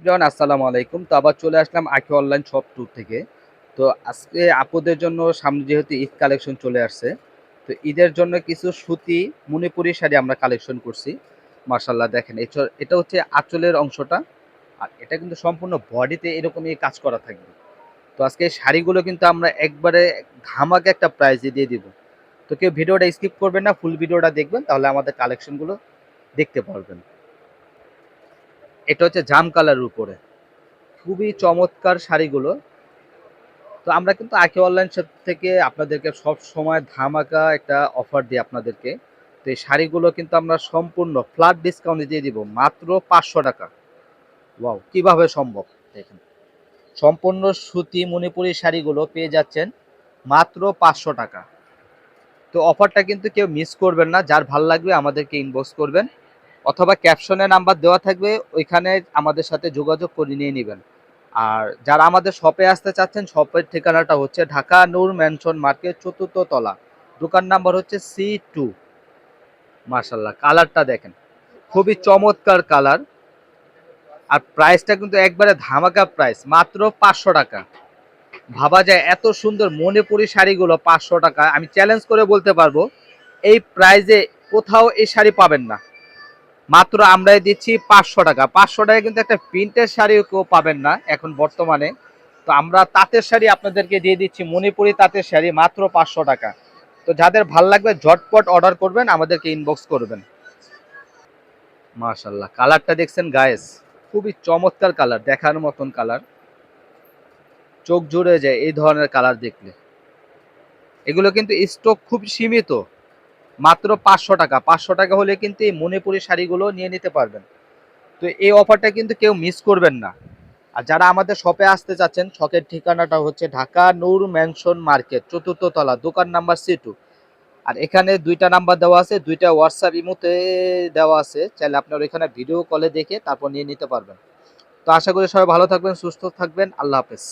Everyone আসসালামু আলাইকুম। তো আবার চলে আসলাম আঁখি অনলাইন শপ ট্যুর থেকে। তো আজকে আপুদের জন্য সামনে যেহেতু ঈদ কালেকশন চলে আসছে, তো ঈদের জন্য কিছু সুতি মণিপুরি শাড়ি আমরা কালেকশন করছি। মাশাআল্লাহ দেখেন এটা হচ্ছে আঁচলের অংশটা। আর এটা কিন্তু সম্পূর্ণ বডিতে এরকমই কাজ করা থাকবে। তো আজকে এই শাড়িগুলো কিন্তু আমরা একবারে ধামাকা একটা প্রাইজে দিয়ে দিব। তো কেউ ভিডিওটা স্কিপ করবেন না, ফুল ভিডিওটা দেখবেন তাহলে আমাদের কালেকশনগুলো দেখতে পারবেন। এটা হচ্ছে জাম কালারের উপরে। খুবই চমৎকার শাড়িগুলো। তো আমরা কিন্তু আঁখি অনলাইন শপ থেকে আপনাদেরকে সব সময় ধামাকা একটা অফার দিই আপনাদেরকে। তো এই শাড়িগুলো কিন্তু আমরা সম্পূর্ণ ফ্ল্যাট ডিসকাউন্টে দিয়ে দিব মাত্র 500 টাকা। ওয়াও, কিভাবে সম্ভব দেখেন। সম্পূর্ণ সুতি মণিপুরি শাড়িগুলো পেয়ে যাচ্ছেন মাত্র 500 টাকা। তো অফারটা কিন্তু কেউ মিস করবেন না, যার ভাল লাগবে আমাদেরকে ইনবক্স করবেন অথবা ক্যাপশনে নাম্বার দেওয়া থাকবে, ওইখানে আমাদের সাথে যোগাযোগ করে নিয়ে নেবেন। আর যারা আমাদের শপে আসতে চাচ্ছেন, শপের ঠিকানাটা হচ্ছে ঢাকা নূর ম্যানশন মার্কেট, চতুর্থ তলা, দোকান নাম্বার হচ্ছে C2। মার্শাল্লাহ, কালারটা দেখেন, খুবই চমৎকার কালার। আর প্রাইসটা কিন্তু একবারে ধামাকা প্রাইস, মাত্র 500 টাকা। ভাবা যায় এত সুন্দর মণিপুরি শাড়িগুলো 500 টাকা, আমি চ্যালেঞ্জ করে বলতে পারবো এই প্রাইজে কোথাও এই শাড়ি পাবেন না। মাত্র আমরাই দিচ্ছি 500 টাকা। 500 টাকা কিন্তু একটা প্রিন্টের শাড়িও কেউ পাবেন না এখন বর্তমানে। তো আমরা তাঁতের শাড়ি আপনাদেরকে দিয়ে দিচ্ছি, মণিপুরি তাঁতের শাড়ি মাত্র 500 টাকা। তো যাদের ভাল লাগবে ঝটপট অর্ডার করবেন, আমাদেরকে ইনবক্স করবেন। মাশাল্লাহ, কালারটা দেখছেন গায়েস, খুবই চমৎকার কালার, দেখার মতন কালার, চোখ জুড়ে যায় এই ধরনের কালার দেখলে। এগুলো কিন্তু স্টক খুব সীমিত, মাত্র 500 টাকা। 500 টাকা হলে কিন্তু এই মণিপুরি শাড়িগুলো নিয়ে নিতে পারবেন। তো এই অফারটা কিন্তু কেউ মিস করবেন না। আর যারা আমাদের শপে আসতে চাচ্ছেন, শপের ঠিকানাটা হচ্ছে ঢাকা নূর ম্যানশন মার্কেট, চতুর্থ তলা, দোকান নাম্বার C2। আর এখানে দুইটা নাম্বার দেওয়া আছে, দুইটা হোয়াটসঅ্যাপ ইমোতে দেওয়া আছে, চাইলে আপনার এখানে ভিডিও কলে দেখে তারপর নিয়ে নিতে পারবেন। তো আশা করি সবাই ভালো থাকবেন, সুস্থ থাকবেন। আল্লাহ হাফেজ।